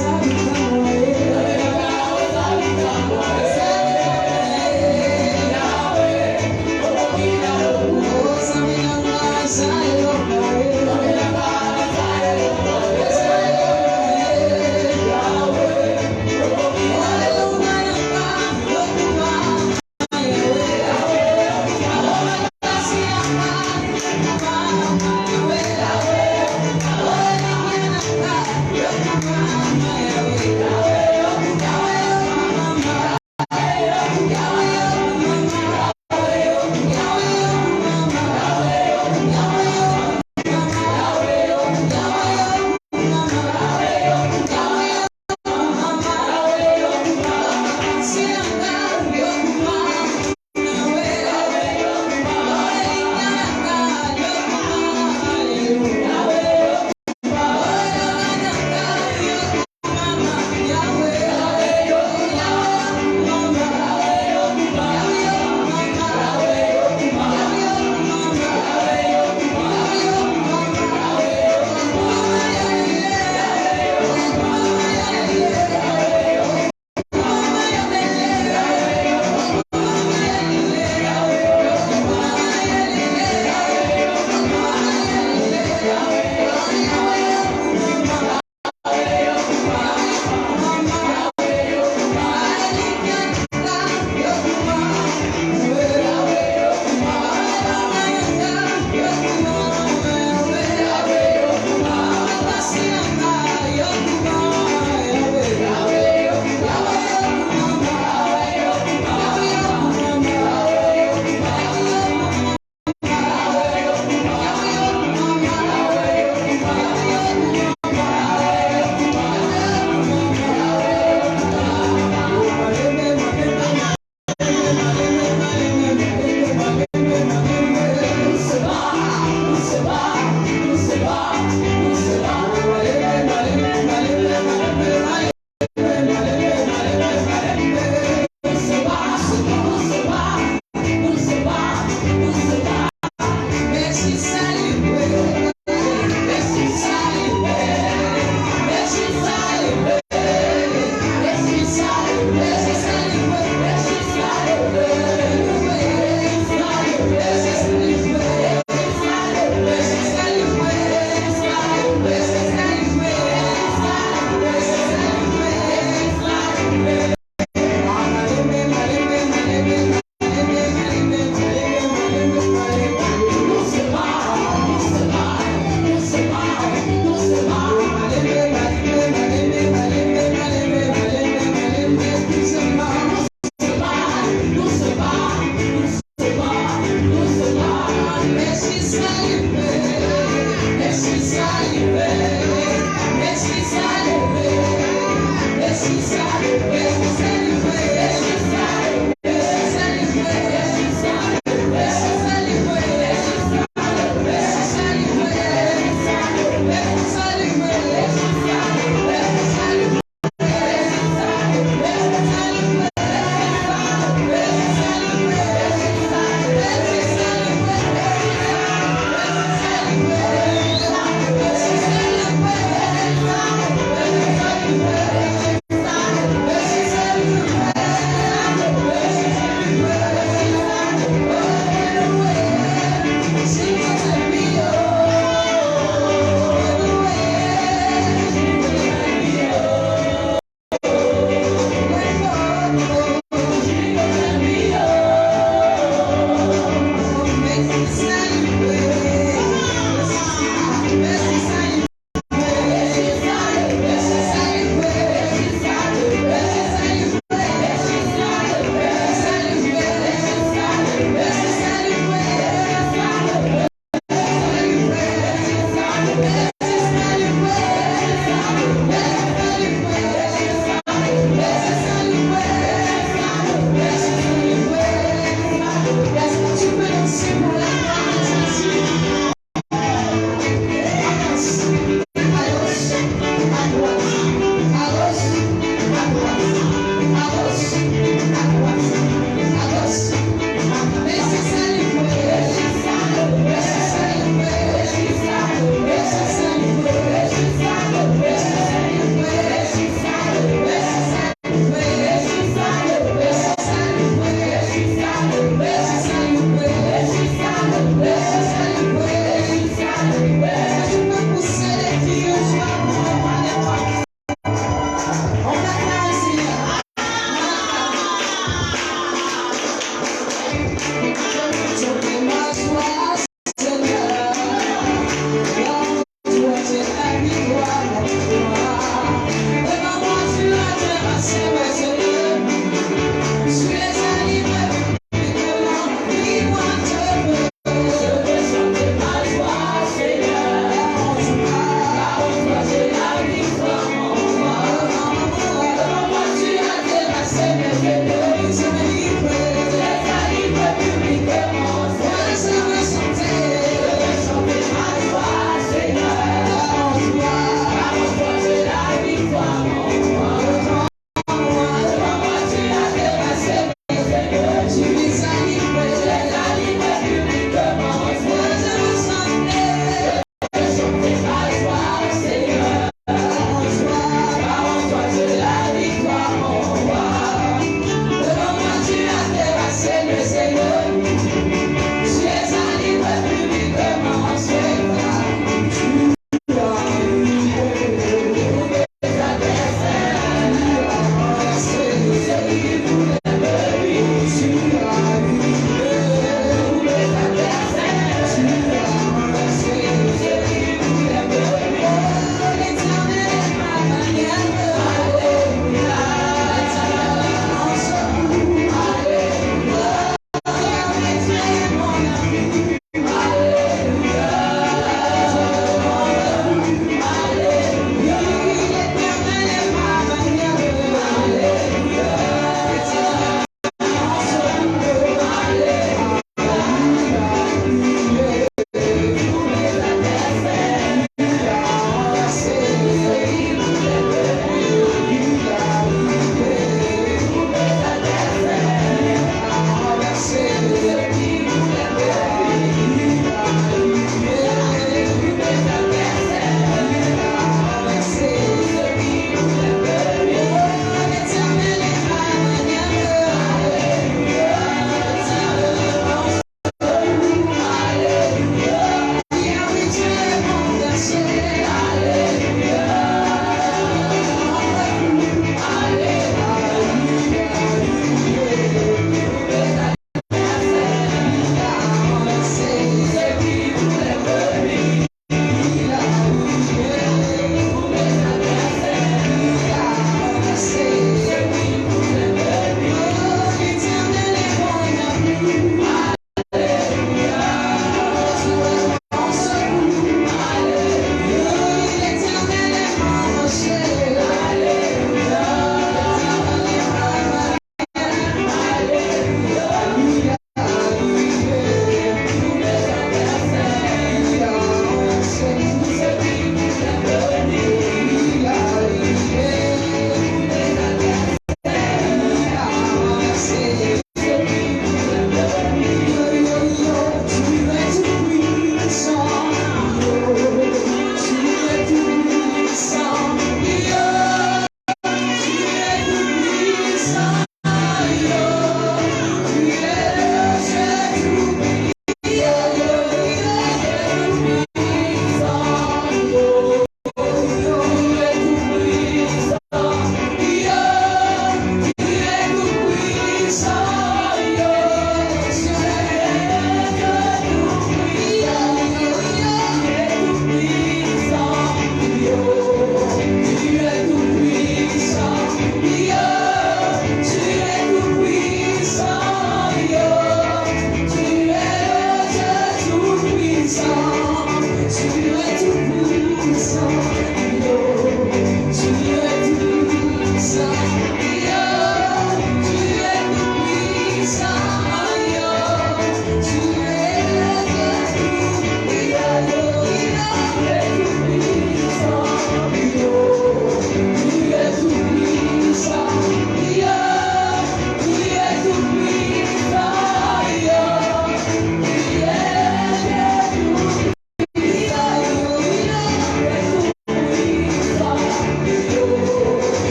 Yeah.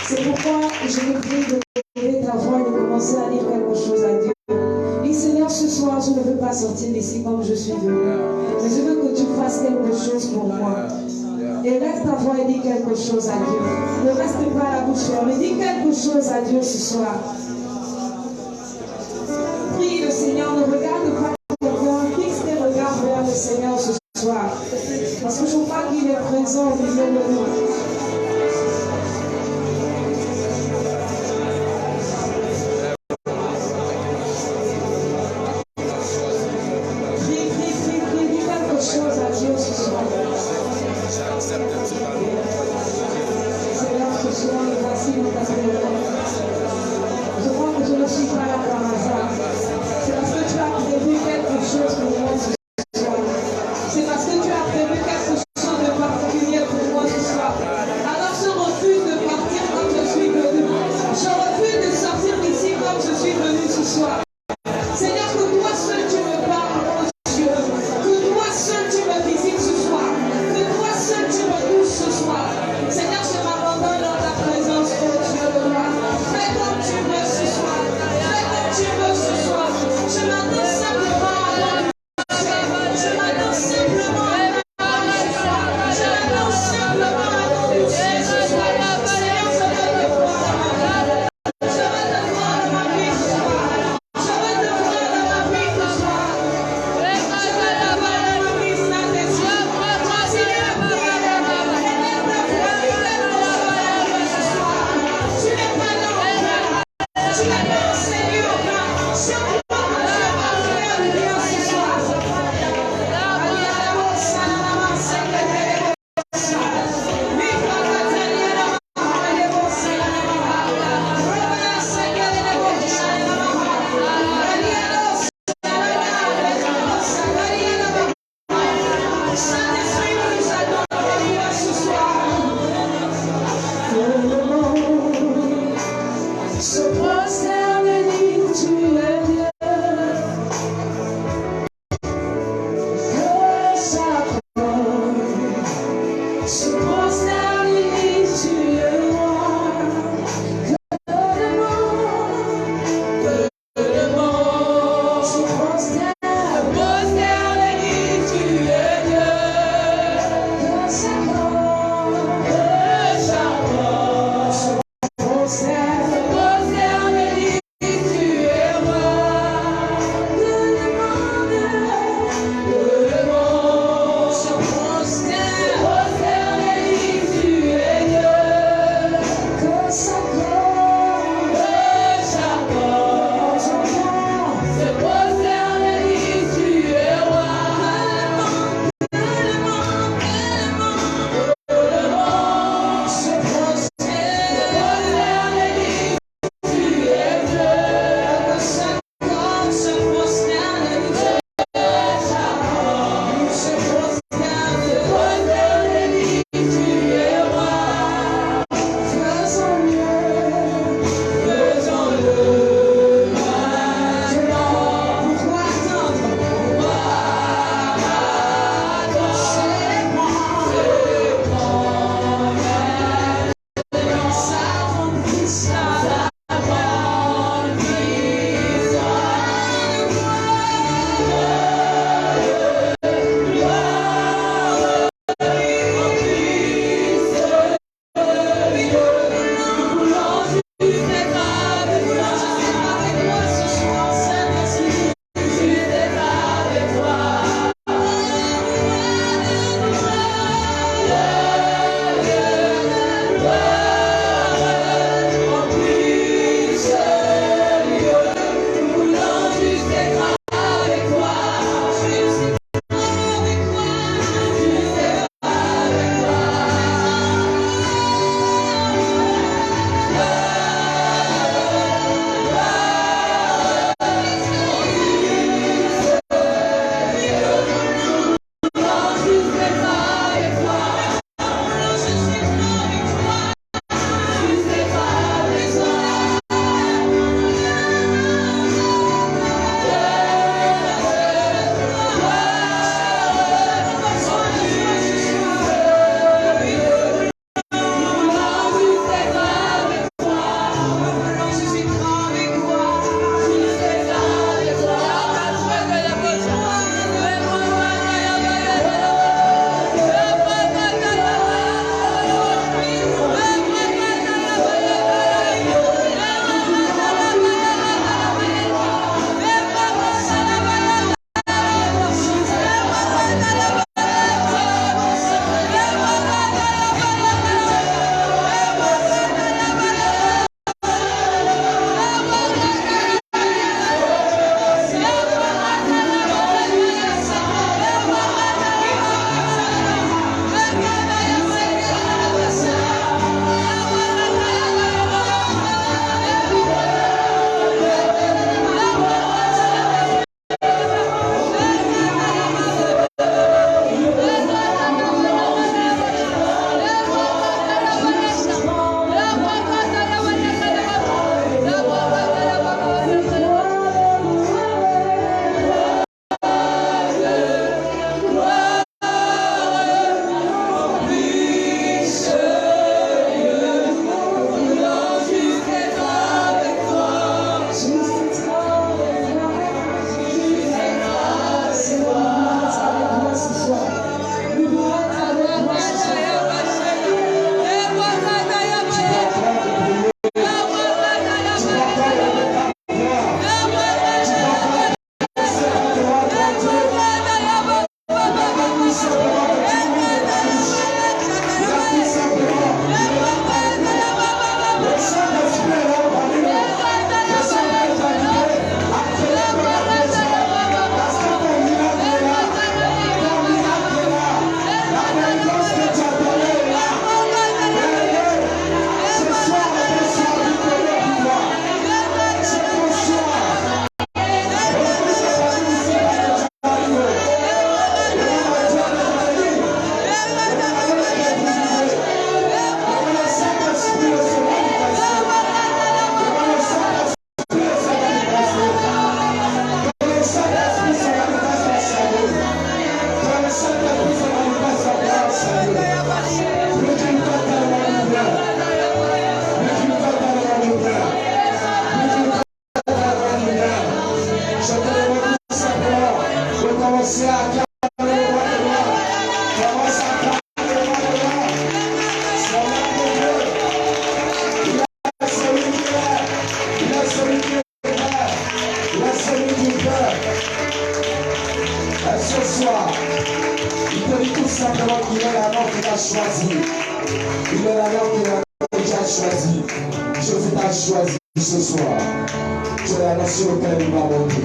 C'est pourquoi je te prie de lever ta voix et de commencer à dire quelque chose à Dieu. Dis Seigneur, ce soir, je ne veux pas sortir d'ici comme je suis venu, mais je veux que tu fasses quelque chose pour moi. Et lève ta voix et dis quelque chose à Dieu. Ne reste pas à la bouche fermée, dis quelque chose à Dieu ce soir. Prie le Seigneur, ne regarde pas quelqu'un, fixe tes regards vers le Seigneur ce soir. Parce que je crois qu'il est présent au milieu de nous. C'est parce que tu as prévu quelque chose de particulier pour moi ce soir. Il te dit tout simplement qu'il est la norme qu'il a choisi. Il est la norme qu'il a choisi. Je t'ai choisi ce soir. Tu es la norme sur laquelle il m'a monté.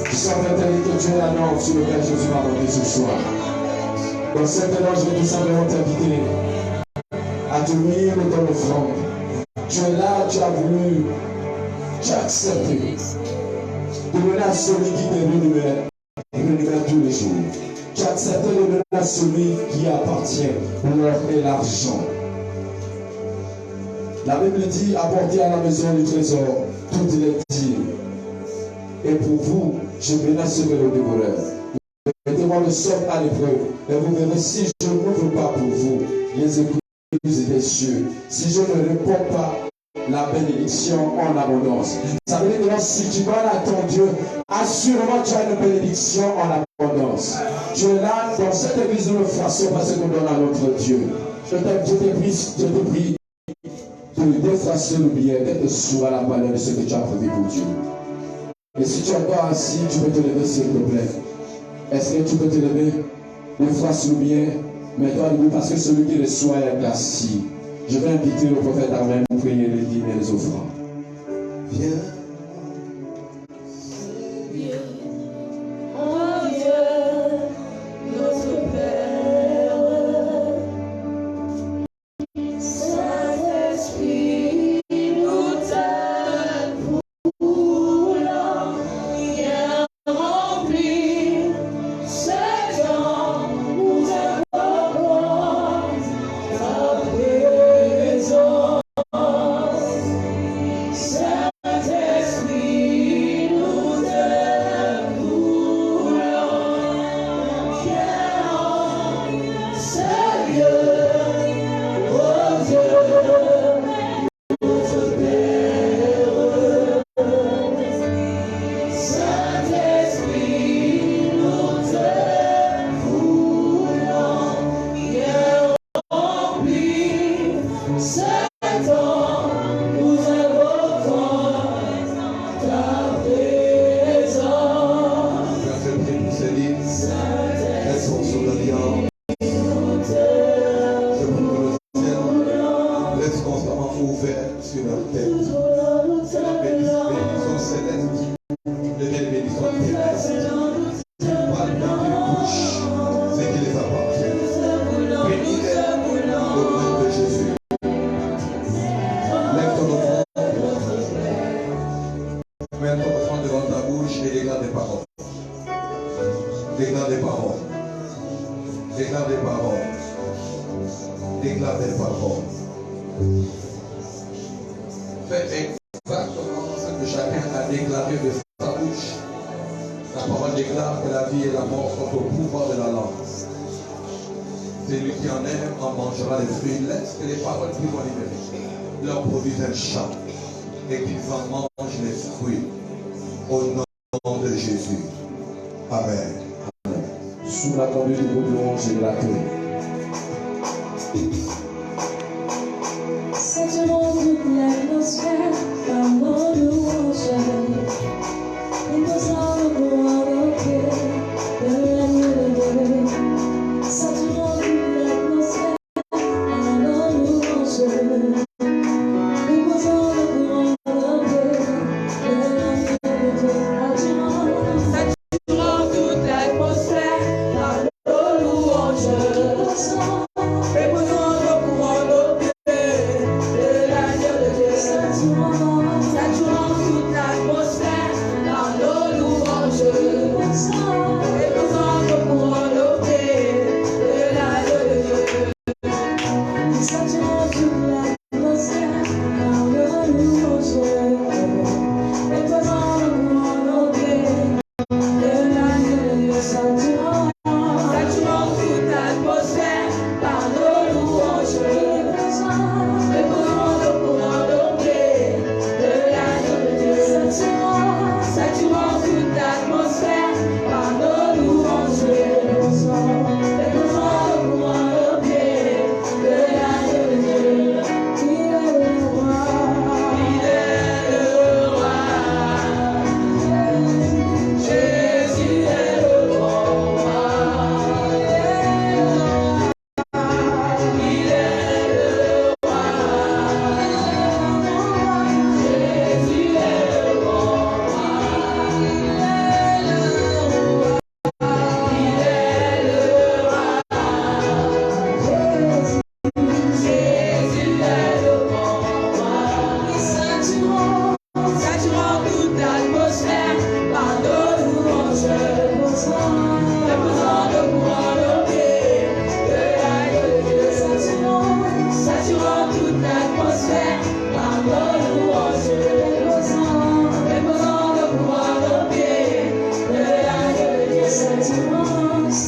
Je suis en train de te dire que tu es la norme sur laquelle Jésus m'a monté ce soir. Donc maintenant, je vais tout simplement t'inviter à te unir dans l'offrande. Tu es là, tu as voulu, tu as accepté de donner à celui qui te renouvelle tous les jours. Tu as accepté de donner à celui qui appartient l'or et l'argent. La Bible dit, apportez à la maison du trésor toutes les dîmes. Et pour vous, je menacerai le dévoreur. Mettez-moi le sort à l'épreuve, et vous verrez si je n'ouvre pas pour vous les écluses des cieux, si je ne réponds pas la bénédiction en abondance. Ça veut dire que si tu vas à ton Dieu, assurément tu as une bénédiction en abondance. Tu es là dans cette église de façon parce qu'on donne à notre Dieu. Je te prie de défracer le bien, d'être sourd à la valeur de ce que tu as prévu pour Dieu. Et si tu es encore assis, tu peux te lever s'il te plaît. Est-ce que tu peux te lever? Défrace le bien, mets-toi debout parce que celui qui reçoit est assis. Je vais inviter le prophète Armel pour prier les dîmes et les offrandes. Viens. Oh Dieu, notre Père, Saint-Esprit, nous t'aimons pour l'en remplir ce temps, nous invoquons ta présence.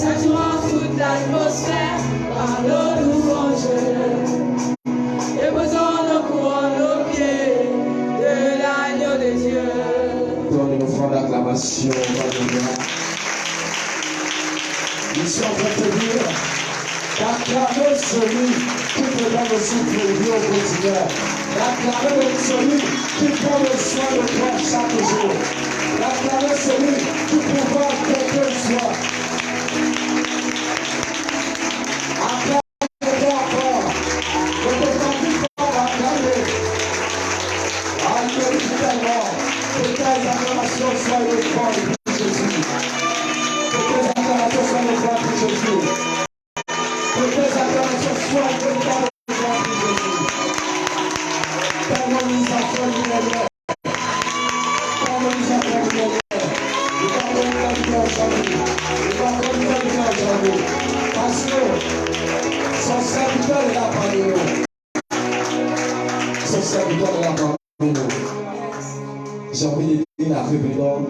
saturant toute l'atmosphère par nos louanges. Et posons nos couronnes aux pieds de l'agneau de Dieu. Donne une offrande d'acclamation. Nous sommes en train de te dire d'acclamer celui qui te donne le souffle de vie au quotidien. D'acclamer celui qui prend le soin de toi chaque jour. D'acclamer celui qui pourra quel que soit. Acclame-toi encore. Ne te t'ennuie pas d'acclamer. Alléluia tellement. Que tes acclamations soient le corps de Jésus. Que tes acclamations soient le corps de Jésus. Que tes acclamations soient le corps de Jésus. Tellement nous avons l'univers. Tellement nous avons l'univers. Nous avons l'univers aujourd'hui. Nous avons l'univers aujourd'hui. Parce que son serviteur est là parmi nous. Son serviteur est là parmi nous. J'ai envie de dire la révérende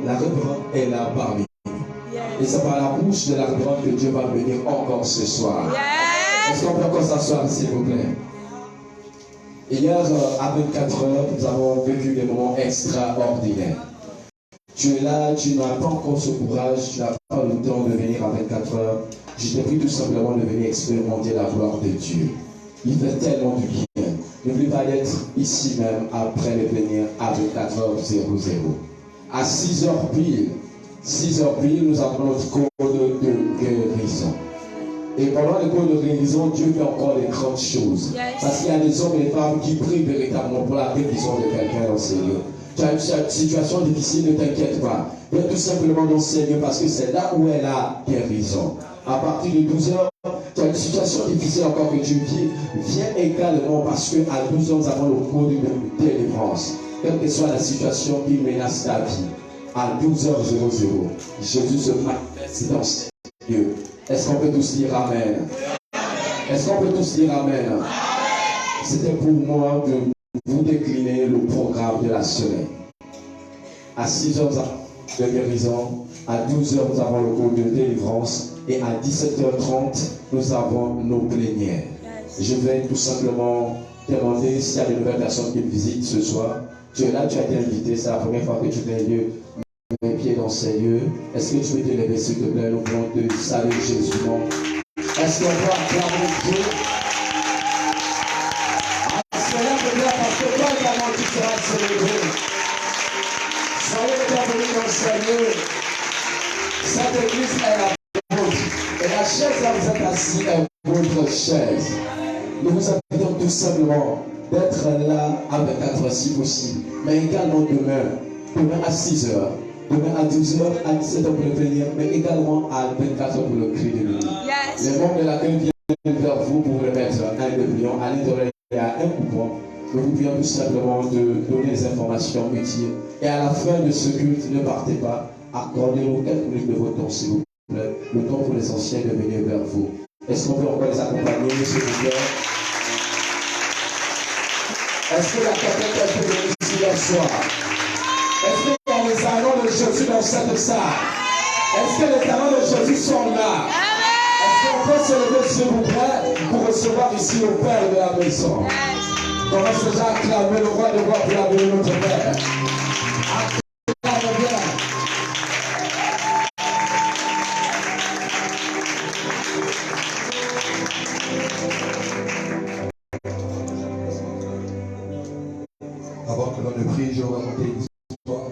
est là parmi nous. Et c'est par la bouche de la révérende que Dieu va venir encore ce soir. Est-ce qu'on peut encore s'asseoir, s'il vous plaît? Hier, à 24 heures, nous avons vécu des moments extraordinaires. Tu es là, tu n'as pas encore ce courage, tu n'as pas le temps de venir à 24 heures. Je t'ai pris tout simplement de venir expérimenter la gloire de Dieu. Il fait tellement du bien. N'oublie pas d'être ici même après le plénière à 24h00. À 6h pile, nous avons notre code de guérison. Et pendant le code de guérison, Dieu fait encore des grandes choses. Parce qu'il y a des hommes et des femmes qui prient véritablement pour la guérison de quelqu'un dans ces lieux. Tu as une situation difficile, ne t'inquiète pas. Viens tout simplement dans ces lieux parce que c'est là où est la guérison. À partir de 12h, tu as une situation difficile encore que tu vis. Viens également parce qu'à 12h, nous avons le cours de délivrance. Quelle que soit la situation qui menace ta vie, à 12h00, Jésus se manifeste dans ces lieux. Est-ce qu'on peut tous dire Amen? Est-ce qu'on peut tous dire Amen? C'était pour moi de vous décliner le programme de la semaine. À 6h, nous avons de guérison. À 12h, nous avons le cours de délivrance. Et à 17h30, nous avons nos plénières. Je vais tout simplement te demander s'il y a de nouvelles personnes qui me visitent ce soir. Tu es là, tu as été invité, c'est la première fois que tu viens lieu, mes pieds dans ces lieux. Est-ce que tu peux te lever, s'il te plaît, nous voulons te saluer Jésus. Est-ce qu'on peut acclamer Dieu? Cela veut dire parce que toi également tu seras célébré. Soyez les bienvenus dans ces lieux. Cette église est la vôtre. Et la chaise là où vous êtes assis est votre chaise. Nous vous invitons tout simplement d'être là à 24h si possible. Mais également demain à 6h, demain à 12h, à 17h pour le plénière, mais également à 24h pour le cri de nuit. Les membres de l'accueil viennent vers vous pour vous remettre un dépliant. À l'intérieur, il y a un coupon. Nous vous prions tout simplement de donner des informations utiles. Et à la fin de ce culte, ne partez pas. Accordez-nous quelques minutes de votre temps, s'il vous plaît. Le temps pour les anciens de venir vers vous. Est-ce qu'on peut encore les accompagner, s'il vous plaît? Est-ce qu'il y a quelqu'un qui a pu venir ici hier soir? Est-ce qu'il y a les talents de Jésus dans cette salle? Est-ce que les talents de Jésus sont là? Est-ce qu'on peut se lever, s'il vous plaît, pour recevoir ici le Père de la maison? Commence déjà à acclamer le roi de roi pour la vie de notre Père. Acclame bien. Avant que l'on ne prie, je vais raconter une histoire.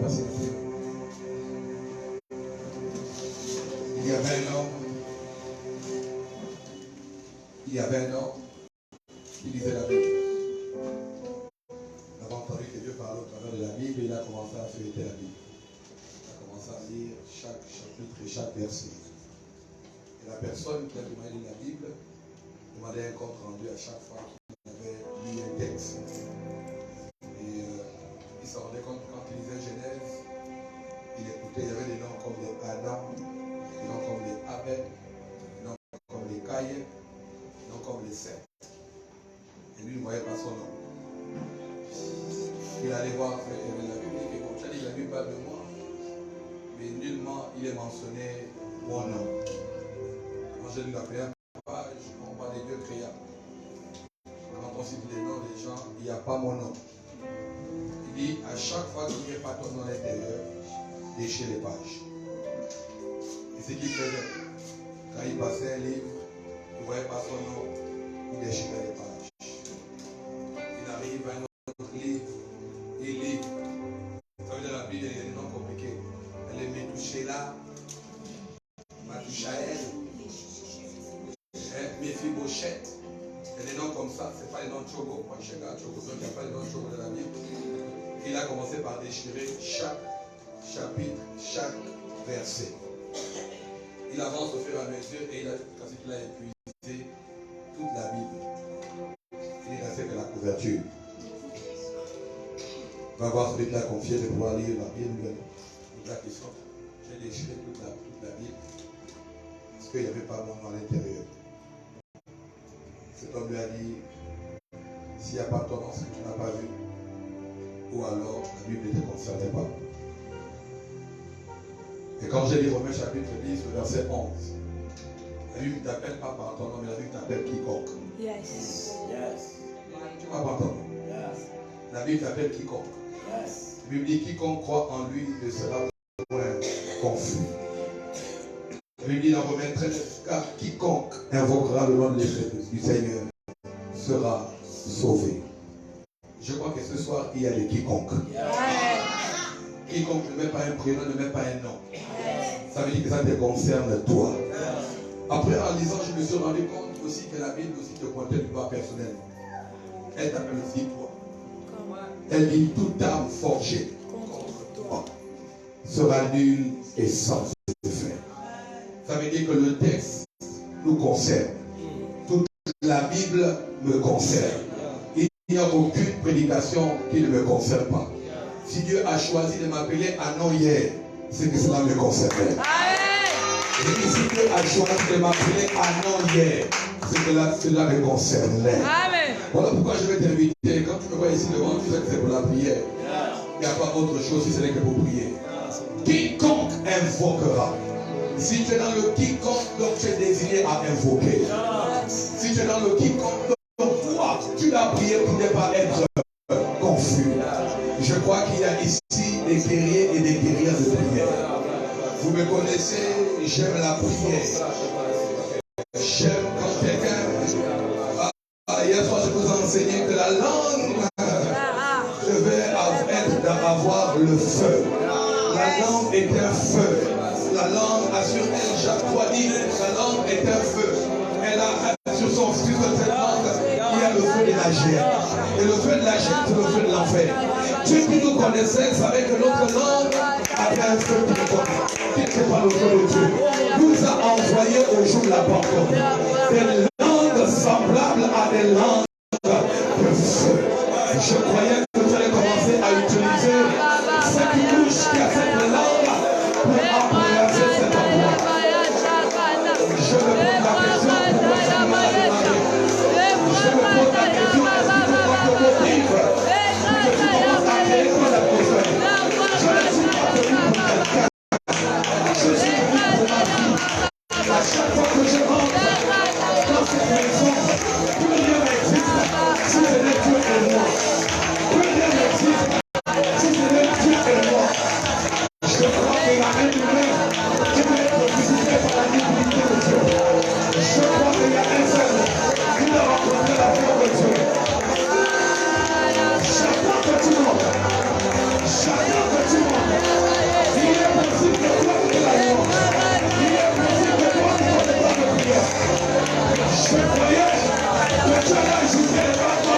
Il y avait un homme qui lisait la Bible. Il avait entendu que Dieu parlait au travers de la Bible et il a commencé à feuilleter la Bible. Il a commencé à lire chaque chapitre et chaque verset. Et la personne qui a demandé la Bible demandait un compte rendu à chaque fois qu'il avait lu un texte. Et il se rendait compte que quand il lisait Genèse, il écoutait, il y avait des noms comme les Adam, des noms comme les Abel, des noms comme les Caïn, des noms comme les Seth. Et lui, il ne voyait pas son nom. Il allait voir la Bible, il dit que bon, tu as dit la Bible parle de moi, mais nullement il est mentionné mon nom. j'ai lu la première page, on voit les deux créas. Quand on cite les noms des gens, il n'y a pas mon nom. Il dit, à chaque fois qu'il n'y a pas ton nom à l'intérieur, déchire les pages. Et c'est ce qu'il faisait. Quand il passait un livre, il ne voyait pas son nom, il déchirait les pages. Il arrive à un autre livre, il lit. Ça veut dire la Bible, il y a des noms compliqués. Elle est Métouchéla, Matouchaël, Méphibosheth. Il y a des noms comme ça, ce n'est pas les noms de Chogo. Moi, je suis un Chogo, donc il n'y a pas les noms de Chogo de la Bible. Il a commencé par déchirer chaque chapitre, chaque verset. Il avance au fur et à mesure et quand il a épuisé toute la Bible. Il n'a fait que la couverture. On va voir celui qui a confié de pouvoir lire la Bible. La question, j'ai déchiré toute la Bible parce qu'il n'y avait pas mon nom à l'intérieur. Cet homme lui a dit, s'il n'y a pas ton nom, c'est que tu n'as pas vu. Ou alors la Bible ne te concernait pas. Et quand j'ai lu Romains chapitre 10, le verset 11, la Bible ne t'appelle pas par ton nom, mais la Bible t'appelle quiconque. Yes. Yes. Tu ne vas pas ton nom. Yes. La Bible t'appelle quiconque. Yes. La Bible dit quiconque croit en lui ne sera point confus. La Bible dit dans Romains 13, car quiconque invoquera le nom du Seigneur sera sauvé. Je crois que ce soir, il y a des quiconques. Quiconque ne met pas un prénom, ne met pas un nom. Ça veut dire que ça te concerne toi. Après, en lisant, je me suis rendu compte aussi que la Bible aussi te pointait du doigt personnel. Elle t'appelle aussi toi. Elle dit toute arme forgée contre toi sera nulle et sans effet. Ça veut dire que le texte nous concerne. Toute la Bible me concerne. Il n'y a aucune prédication qui ne me concerne pas. Si Dieu a choisi de m'appeler à non hier, c'est que cela me concernait. Et si Dieu a choisi de m'appeler à non hier, c'est que cela me concernait. Amen. Voilà pourquoi je vais t'inviter. Quand tu me vois ici devant, tu sais que c'est pour la prière. Il n'y a pas autre chose si ce n'est que pour prier. Quiconque invoquera. Si tu es dans le quiconque, donc tu es désigné à invoquer. Si tu es dans le quiconque, donc toi, tu dois prier pour ne pas être confus. Je crois qu'il y a ici des guerriers et des guerrières de prière. Vous me connaissez, j'aime la prière. J'aime quand quelqu'un... hier soir, je vous ai enseigné que la langue devait avoir le feu. La langue est un feu. La langue a sur elle, Jacques 3 dit, la langue est un feu. Elle a sur son fil de cette langue, il y a le feu de la gêne. Et le feu de la gêne, c'est le feu de l'enfer. Dieu qui nous connaissait savait que notre langue avait un feu qui n'était pas le feu de Dieu. Nous a envoyé au jour de la Pentecôte des langues semblables à des langues de feu. Je croyais que tu allais commencer à utiliser cette bouche qui a cette langue pour embrasser cet endroit. Je me pose la question pourquoi ça ne m'a pas démarré. Je me pose la question est-ce qu'il faut pas te motive que tu commences à créer ton atmosphère. Je ne suis pas venu pour quelqu'un. Je suis venu pour ma vie. À chaque fois que je rentre dans cette maison, plus rien n'existe si ce n'est Dieu et moi. Plus rien n'existe si ce n'est Dieu et moi. Je crois qu'il y a un humain qui peut être visité par la divinité de Dieu. Je crois qu'il y a un seul qui doit rencontrer la foi de Dieu. Chacun que tu montes, il est possible que toi tu la louange. Il est possible que toi tu ne pas de prière. Je croyais que tu allais ajouter les bras de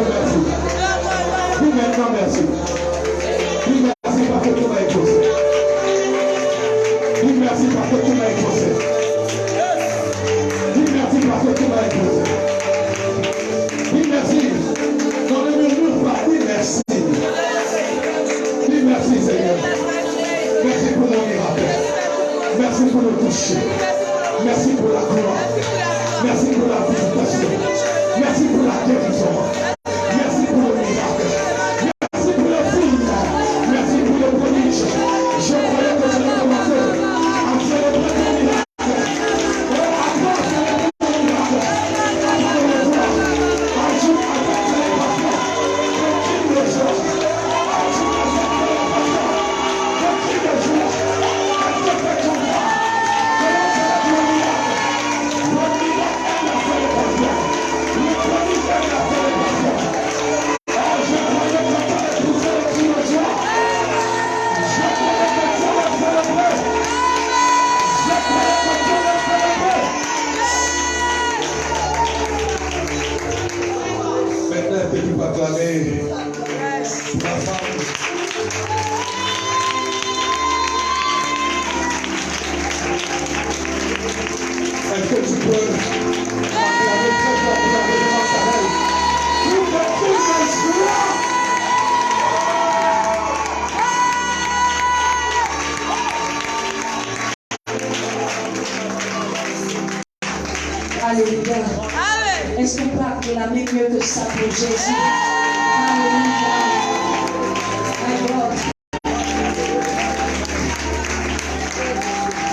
merci. Oui, maintenant, merci. Oui, merci parce que tu m'as exaucé. Oui, merci parce que tu m'as exaucé. Oui, merci parce que tu m'as exaucé. Oui, merci. Dans le murmure pas, oui, merci. Oui, merci, Seigneur. Merci pour le miracle. Merci pour le toucher. Merci pour la gloire. Merci pour la visitation. Merci pour la guérison. Merci pour le miracle. Merci pour le signe. Merci pour le prodige. Je croyais que je vais commencer à célébrer le miracle. Après célébrer le miracle. Après le voir. Un jour après célébration. Continue le jour. Un jour après célébration. Continue le jour. Est-ce que tu comprends? Maintenant, tu peux acclamer la femme. Est-ce que tu peux acclamer très fort pour la révérence à elle? Tout le monde est joie. Alléluia. Est-ce qu'on peut acclamer mieux que ça pour Jésus? Alléluia. My God.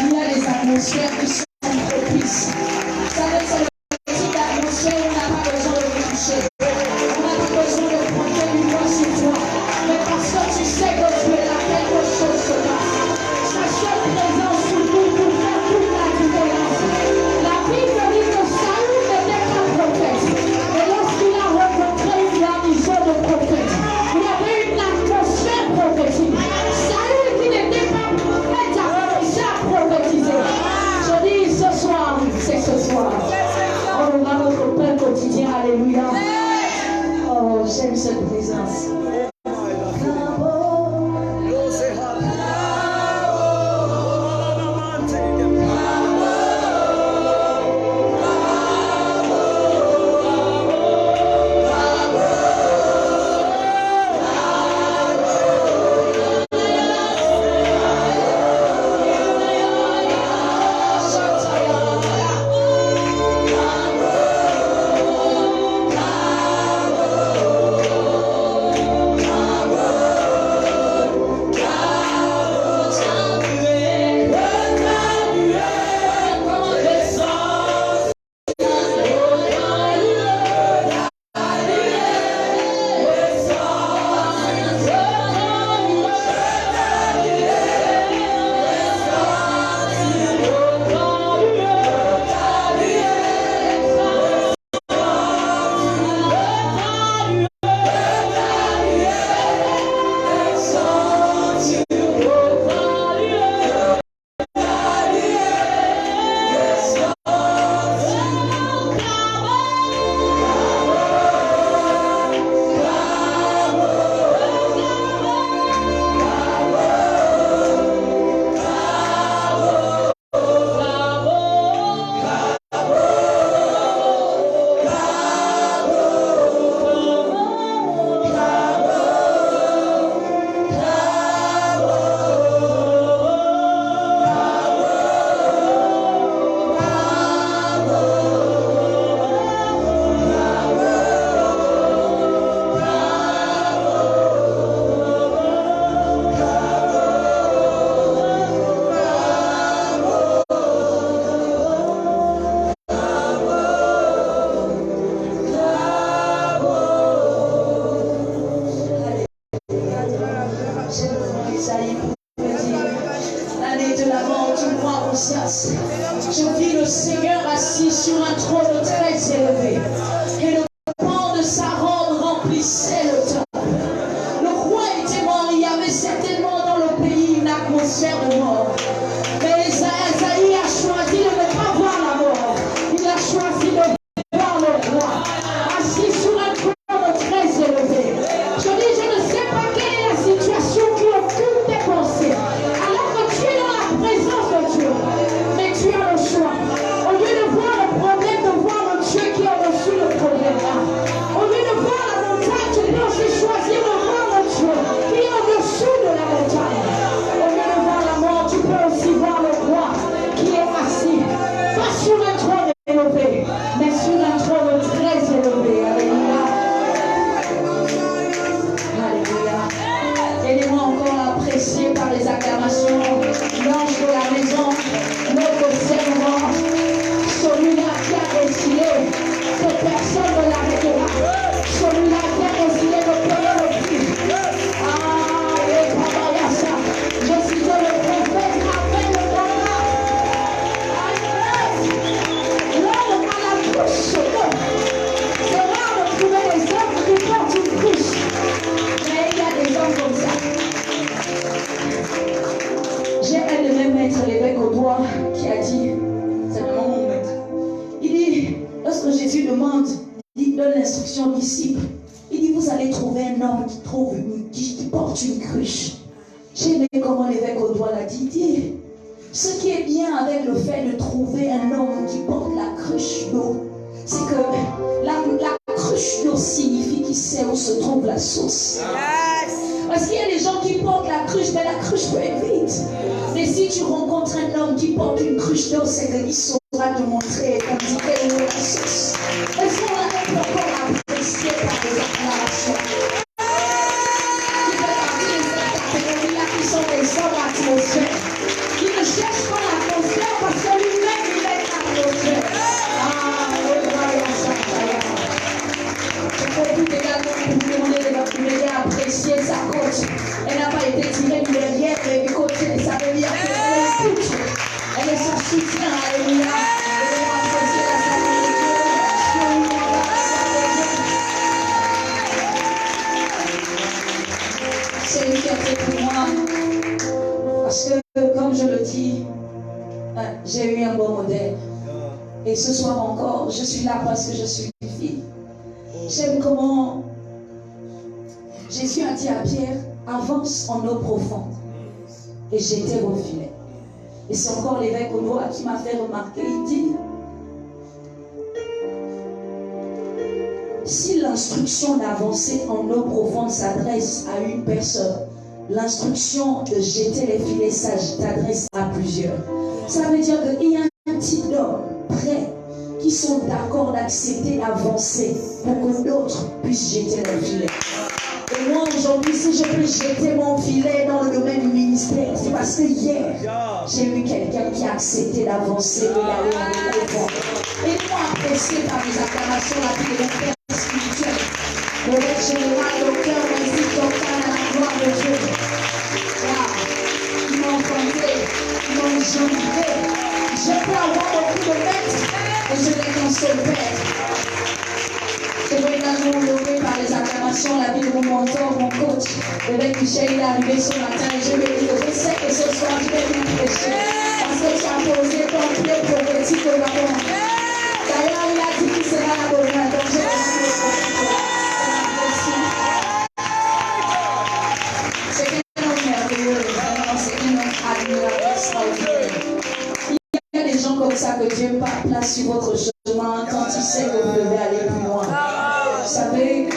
Il y a des atmosphères qui sont propices. Vous savez, c'est le type d'atmosphère où on n'a pas besoin de vous toucher. On n'a pas besoin de prendre une voix sur toi. Mais parce que tu sais que tu es là, quelque chose se passe. Sa seule présence sur nous pour faire toute la différence. La Bible dit que Saül n'était qu'un prophète. Et lorsqu'il a rencontré une garnison de prophètes, il y avait une atmosphère prophétique. Saül qui n'était pas prophète a commencé à prophétiser. Je dis ce soir, c'est ce soir. On aura notre pain quotidien. Alléluia. Oh, j'aime cette présence. lorsque Jésus demande, il donne l'instruction aux disciples, il dit, vous allez trouver un homme qui porte une cruche. J'ai aimé comment l'évêque Audouin l'a dit. Ce qui est bien avec le fait de trouver un homme qui porte la cruche d'eau, c'est que la cruche d'eau signifie qu'il sait où se trouve la source. Parce qu'il y a des gens qui portent la cruche, mais la cruche peut être vide. Mais si tu rencontres un homme qui porte une cruche d'eau, c'est qu'il saura te montrer et t'indiquer où est la source. Est-ce qu'on a même encore apprécié par les acclamations? Qui fait partie de cette catégorie-là qui sont des hommes atmosphères, qui ne cherchent pas l'atmosphère parce que lui-même il est l'atmosphère. Ah, oui, voilà ça. Je profite également pour vous demander de apprécier sa côte. Elle n'a pas été tirée du derrière, mais du côté. Ça veut dire qu'elle est toute. Elle est son soutien. Alléluia. Nous devons apprécier la salut de Dieu. C'est une fierté pour moi. Parce que, comme je le dis, j'ai eu un bon modèle. Et ce soir encore, je suis là parce que je suis une fille. J'aime comment Jésus a dit à Pierre, avance en eau profonde. Et j'étais au filet. Et c'est encore l'évêque Audouin qui m'a fait remarquer, il dit, si l'instruction d'avancer en eau profonde s'adresse à une personne, l'instruction de jeter les filets s'adresse à plusieurs. Ça veut dire qu'il y a un type d'homme prêt qui sont d'accord d'accepter d'avancer pour que d'autres puissent jeter leur filet. Et moi aujourd'hui, si je peux jeter mon filet dans le domaine du ministère, c'est parce que hier, j'ai eu quelqu'un qui a accepté d'avancer, de d'aller en profond. Et moi, apprécié par les acclamations, la vie de mon père spirituel, le maître général, docteur, ainsi docteur à la gloire de Dieu. Ils m'ont enfanté, ils m'ont engendré. Je peux avoir beaucoup de maîtres, et je n'ai qu'un seul père. Je veux également honorer par les acclamations la vie de mon mentor, mon coach. L'évêque Michel, il est arrivé ce matin et je lui ai dit, je sais que ce soir je vais bien prêcher. Parce que tu as posé ton pied prophétique au Gabon. D'ailleurs, il a dit qu'il sera là demain. Donc je vais c'est un homme merveilleux, vraiment, c'est un homme admirable, extraordinaire. Il y a des gens comme ça que Dieu place sur votre chemin quand il sait que vous devez aller plus loin. Vous savez,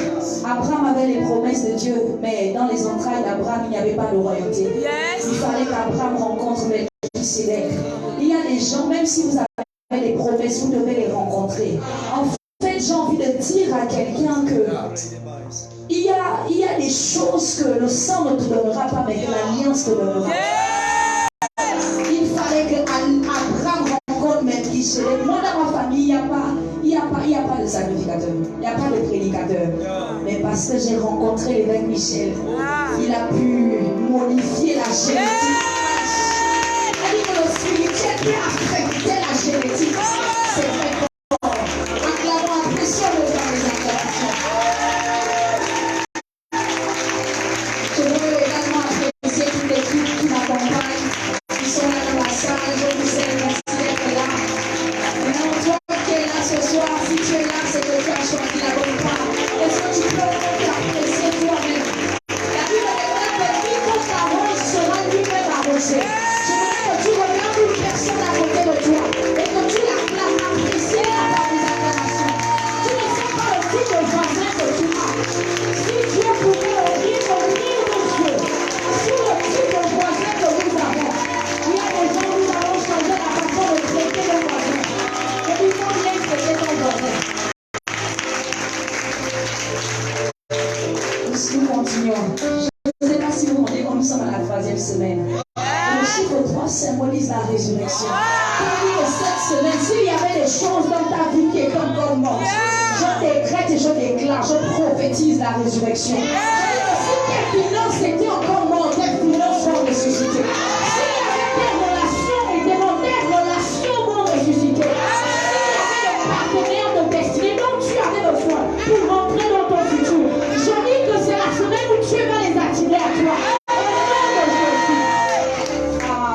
Abraham avait les promesses de Dieu, mais dans les entrailles d'Abraham, il n'y avait pas de royauté. Il fallait qu'Abraham rencontre Melchisedec. Il y a des gens, même si vous avez des promesses, vous devez les rencontrer. En fait, j'ai envie de dire à quelqu'un que il y a des choses que le sang ne te donnera pas, mais que l'alliance te donnera. Il fallait que Abraham rencontre Melchisedec. Moi, dans ma famille, il n'y a pas de sacrificateur, il n'y a pas de prédicateur. Mais parce que j'ai rencontré l'évêque Michel, il a pu modifier la génétique. Elle dit que le spirituel peut affecter la génétique. C'est très fort. Acclamons, apprécions le temps des acclamations. Je veux également apprécier toute l'équipe qui m'accompagne, qui sont là dans la salle. Je vous salue, merci d'être là. Maintenant, toi qui es là ce soir, si tu es là, c'est que tu as choisi la bonne part. Est-ce que tu peux t'apprécier toi-même? La Bible déclare que quiconque avance sera lui-même avancé. Je voudrais que tu regardes une personne à côté de toi et que tu l'acclames, apprécies par des acclamations. Tu ne sais pas le type de voisin que tu as. Si Dieu pouvait ouvrir le livre de Dieu sur le type de voisin que nous avons, il y a des gens, nous allons changer la façon de traiter le voisin. Et il faut bien traiter ton voisin. Nous continuons. Je ne sais pas si vous vous rendez compte, nous sommes à la 3e semaine. Et le chiffre 3 symbolise la résurrection. C'est-à-dire que cette semaine, s'il y avait des choses dans ta vie qui étaient encore mortes, je décrète et je déclare, je prophétise la résurrection. C'est-à-dire que si tes finances étaient encore mortes, tes finances vont ressusciter. S'il y avait des relations et des relations vont ressusciter. S'il y avait des partenaires de destinée dont tu avais besoin pour rentrer dans ton futur, je dis que c'est la semaine où tu vas les attirer à toi.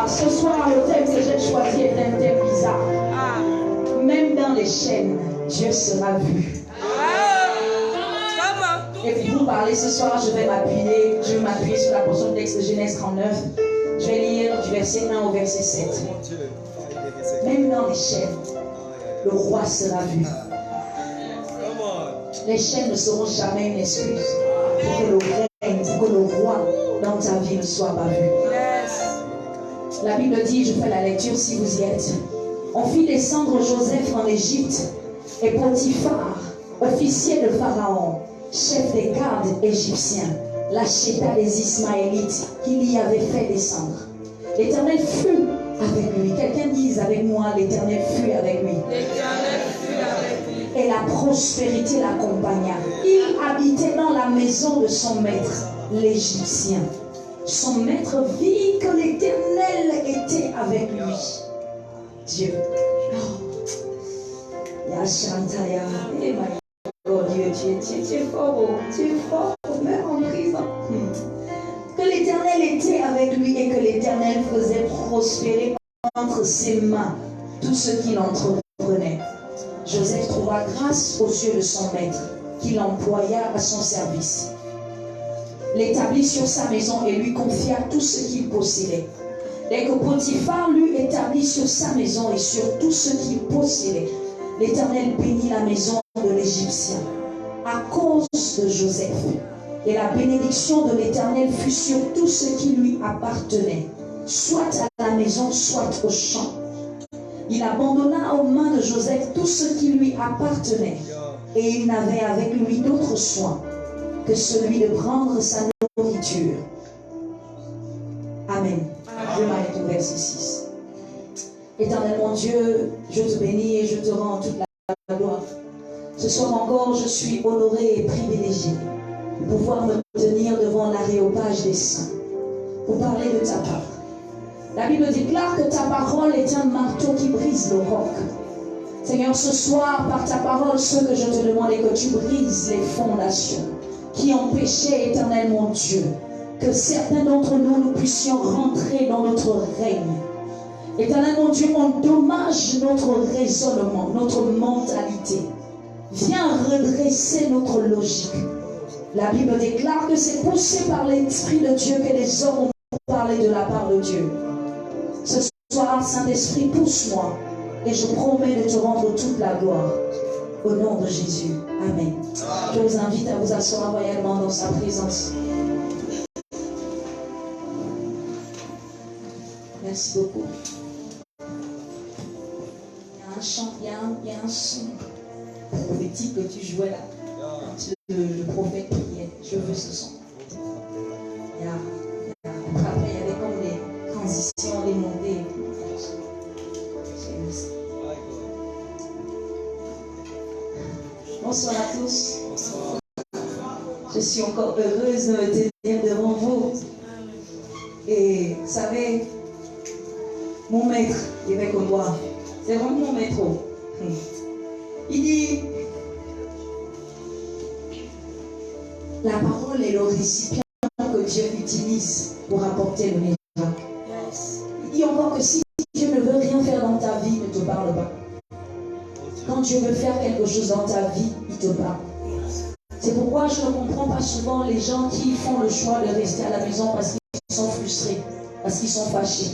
Ce soir, le thème que j'ai choisi est un thème bizarre. Même dans les chaînes, Dieu sait sera vu. Et pour vous parler ce soir, je vais m'appuyer sur la portion de texte de Genèse 39. Je vais lire du verset 1 au verset 7. Même dans les chaînes, le roi sera vu. Les chaînes ne seront jamais une excuse pour que le règne, pour que le roi dans ta vie ne soit pas vu. La Bible dit, je fais la lecture si vous y êtes. On fit descendre Joseph en Égypte et Potiphar, officier de Pharaon, chef des gardes égyptiens, l'acheta des Ismaélites qu'il y avait fait descendre. L'Éternel fut avec lui. Quelqu'un dise avec moi, l'Éternel fut avec lui. L'Éternel fut avec lui. Et la prospérité l'accompagna. Il habitait dans la maison de son maître, l'Égyptien. Son maître vit que l'Éternel était avec lui. Dieu. Oh. Yashantaya. Eh my God, Dieu, tu es fort, oh. Tu es fort, même en prison. Que l'Éternel était avec lui et que l'Éternel faisait prospérer entre ses mains tout ce qu'il entreprenait. Joseph trouva grâce aux yeux de son maître, qu'il employa à son service. L'établit sur sa maison et lui confia tout ce qu'il possédait. Dès que Potiphar l'eut établi sur sa maison et sur tout ce qu'il possédait, l'Éternel bénit la maison de l'Égyptien à cause de Joseph. Et la bénédiction de l'Éternel fut sur tout ce qui lui appartenait, soit à la maison, soit au champ. Il abandonna aux mains de Joseph tout ce qui lui appartenait, et il n'avait avec lui d'autre soin que celui de prendre sa nourriture. Amen. Je m'arrête au verset 6. Éternel mon Dieu, je te bénis et je te rends toute la gloire. Ce soir encore, je suis honoré et privilégié de pouvoir me tenir devant l'aréopage des saints pour parler de ta part. La Bible déclare que ta parole est un marteau qui brise le roc. Seigneur, ce soir, par ta parole, ce que je te demande est que tu brises les fondations qui empêchaient, éternel mon Dieu, que certains d'entre nous, nous puissions rentrer dans notre règne. Éternel mon Dieu, endommage notre raisonnement, notre mentalité. Viens redresser notre logique. La Bible déclare que c'est poussé par l'Esprit de Dieu que les hommes ont parlé de la part de Dieu. Ce soir, Saint-Esprit, pousse-moi et je promets de te rendre toute la gloire. Au nom de Jésus. Amen. Je vous invite à vous asseoir royalement dans sa présence. Merci beaucoup. Il y a un chant, il y a un son prophétique que tu jouais là. Le prophète priait. Je veux ce son. Après, il y avait comme des transitions, des montées. Bonsoir à tous. Je suis encore heureuse de me tenir devant vous. Et vous savez, mon maître, l'évêque Audouin, c'est vraiment mon maître. Il dit, la parole est le récipient que Dieu utilise pour apporter le miracle. Il dit encore que si Dieu ne veut rien faire dans ta vie, ne te parle pas. Quand Dieu veut faire quelque chose dans ta vie, il te parle. C'est pourquoi je ne comprends pas souvent les gens qui font le choix de rester à la maison parce qu'ils sont frustrés, parce qu'ils sont fâchés.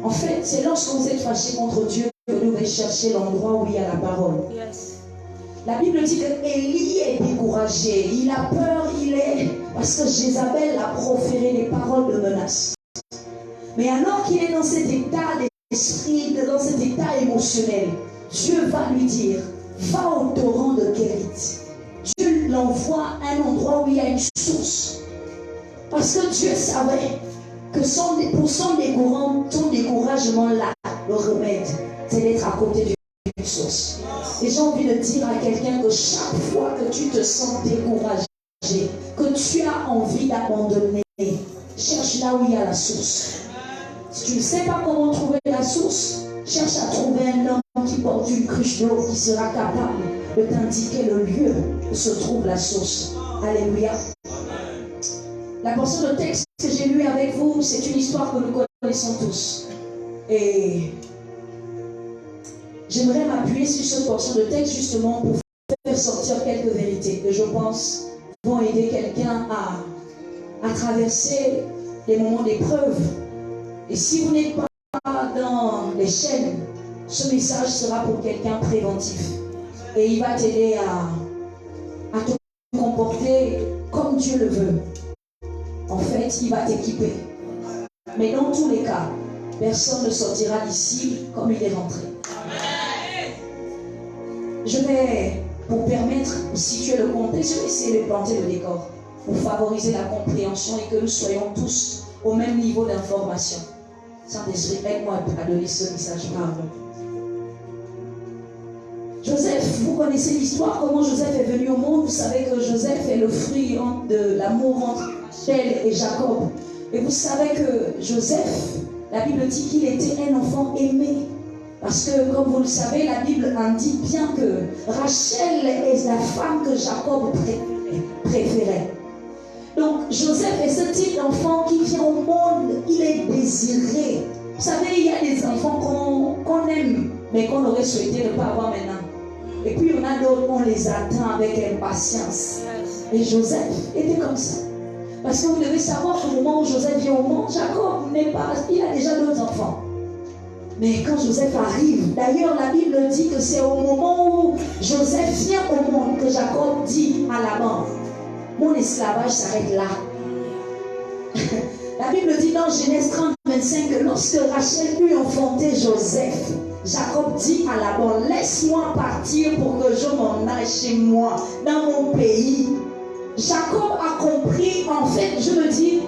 En fait, c'est lorsque vous êtes fâchés contre Dieu que vous devez chercher l'endroit où il y a la parole. La Bible dit que Élie est découragé, il a peur, parce que Jézabel a proféré des paroles de menace. Mais alors qu'il est dans cet état d'esprit, dans cet état émotionnel, Dieu va lui dire, va au torrent de Kérit. Dieu l'envoie à un endroit où il y a une source. Parce que Dieu savait que pour son découragement là, le remède, c'est d'être à côté d'une source. Et j'ai envie de dire à quelqu'un que chaque fois que tu te sens découragé, que tu as envie d'abandonner, cherche là où il y a la source. Si tu ne sais pas comment trouver la source, cherche à trouver un homme qui porte une cruche d'eau qui sera capable de t'indiquer le lieu où se trouve la source. Alléluia. La portion de texte que j'ai lue avec vous, c'est une histoire que nous connaissons tous. Et j'aimerais m'appuyer sur cette portion de texte justement pour faire sortir quelques vérités que je pense vont aider quelqu'un à traverser les moments d'épreuve. Et si vous n'êtes pas dans les chaînes, ce message sera pour quelqu'un préventif. Et il va t'aider à te comporter comme Dieu le veut. En fait, il va t'équiper. Mais dans tous les cas, personne ne sortira d'ici comme il est rentré. Je vais, pour permettre de situer le contexte, je vais essayer de planter le décor pour favoriser la compréhension et que nous soyons tous au même niveau d'information. Saint-Esprit, aide-moi à donner ce message. Pardon. Joseph, vous connaissez l'histoire, comment Joseph est venu au monde. Vous savez que Joseph est le fruit de l'amour entre Rachel et Jacob. Et vous savez que Joseph, la Bible dit qu'il était un enfant aimé. Parce que, comme vous le savez, la Bible indique bien que Rachel est la femme que Jacob préférait. Donc, Joseph est ce type d'enfant qui vient au monde, il est désiré. Vous savez, il y a des enfants qu'on aime, mais qu'on aurait souhaité ne pas avoir maintenant. Et puis, il y en a d'autres, on les attend avec impatience. Et Joseph était comme ça. Parce que vous devez savoir qu'au moment où Joseph vient au monde, Jacob n'est pas, il a déjà d'autres enfants. Mais quand Joseph arrive, d'ailleurs la Bible dit que c'est au moment où Joseph vient au monde que Jacob dit à Laban, mon esclavage s'arrête là. La Bible dit dans Genèse 30, 25 que lorsque Rachel eut enfanté Joseph, Jacob dit à Laban, laisse-moi partir pour que je m'en aille chez moi, dans mon pays. Jacob a compris, en fait, je me dis,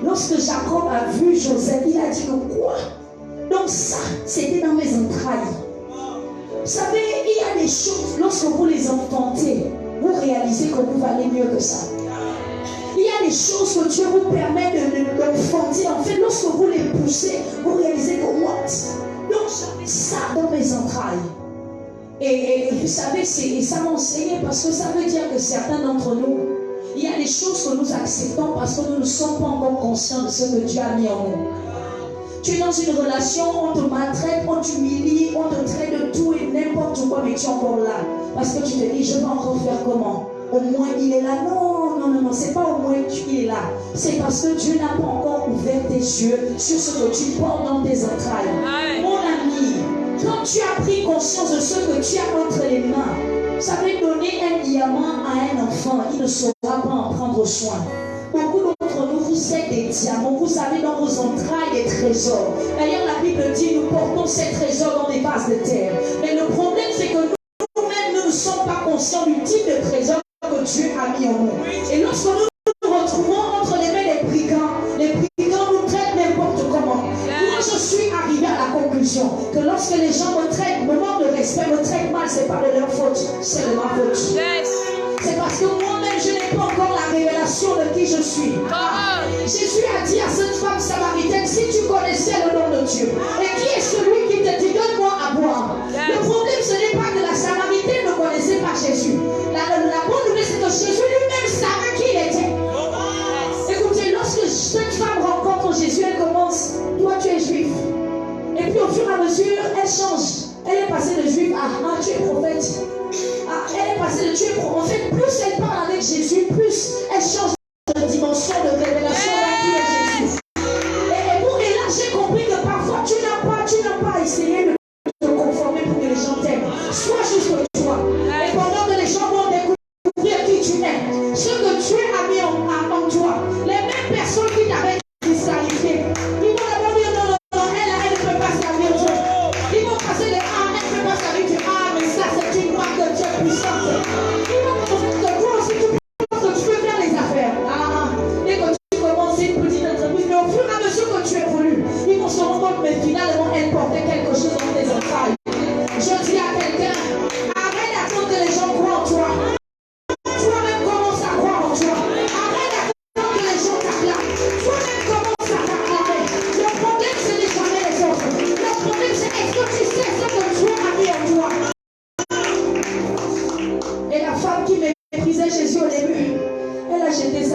lorsque Jacob a vu Joseph, il a dit que quoi? Donc ça, c'était dans mes entrailles. Vous savez, il y a des choses, lorsque vous les enfantez, vous réalisez que vous valez mieux que ça. Il y a des choses que Dieu vous permet d'enfanter. En fait, lorsque vous les poussez, vous réalisez que what? Donc j'avais ça dans mes entrailles. Et vous savez, ça m'a enseigné parce que ça veut dire que certains d'entre nous, il y a des choses que nous acceptons parce que nous ne sommes pas encore conscients de ce que Dieu a mis en nous. Tu es dans une relation, on te maltraite, on t'humilie, on te traite de tout et n'importe quoi, mais tu es encore là. Parce que tu te dis, je vais encore faire comment? Au moins il est là. Non, non, non, non, c'est pas au moins qu'il est là. C'est parce que Dieu n'a pas encore ouvert tes yeux sur ce que tu portes dans tes entrailles. Mon ami, quand tu as pris conscience de ce que tu as entre les mains, ça veut donner un diamant à un enfant, il ne saura pas en prendre soin. Beaucoup d'entre nous, vous êtes des diamants, vous avez dans vos entrailles des trésors. D'ailleurs, la Bible dit, nous portons ces trésors dans des vases de terre. Mais le problème, c'est que nous-mêmes, nous ne sommes pas conscients du type de trésor que Dieu a mis en nous. Et lorsque nous nous retrouvons entre les mains des brigands nous traitent n'importe comment. Moi, je suis arrivé à la conclusion que lorsque les gens me traitent, me manquent de respect, me traitent mal, ce n'est pas de leur faute, c'est de ma faute. C'est parce que moi-même, je n'ai pas encore la révélation de qui je suis. Jésus a dit à cette femme samaritaine, si tu connaissais le nom de Dieu, et qui est celui qui te dit, donne-moi à boire. Le problème, ce n'est pas que la samaritaine ne connaissait pas Jésus. La bonne nouvelle, c'est que Jésus lui-même savait qui il était. Écoutez, lorsque cette femme rencontre Jésus, elle commence, toi tu es juif. Et puis au fur et à mesure, elle change. Elle est passée de juif à tu es prophète. Elle est passée de tu es prophète. En fait, plus elle parle avec Jésus, plus elle change de dimension de révélation dans qui est Jésus. Et là, j'ai compris que parfois tu n'as pas essayé de te conformer pour que les gens t'aiment. Sois juste toi. Et pendant que les gens vont découvrir qui tu es, ce que Dieu a mis en toi, les mêmes personnes qui t'avaient disqualifié, ils vont d'abord dire non, elle ne peut pas servir Dieu. Ils vont passer les elle ne peut pas servir Dieu. Mais ça, c'est une marque de Dieu puissante. Ils vont penser que toi aussi, tu penses que tu peux faire les affaires. Et que tu commences une petite entreprise, mais au fur et à mesure que tu évolues, ils vont se rendre compte, mais finalement, elle portait quelque chose dans tes entrailles. Je dis à quelqu'un, arrête d'attendre que les gens croient en toi. Toi-même commence à croire en toi. Arrête d'attendre que les gens t'acclament. Toi-même commence à t'acclamer. Le problème, ce n'est jamais les autres. Le problème, c'est est-ce que tu sais ce que Dieu a mis en toi. Et la femme qui méprisait Jésus au début,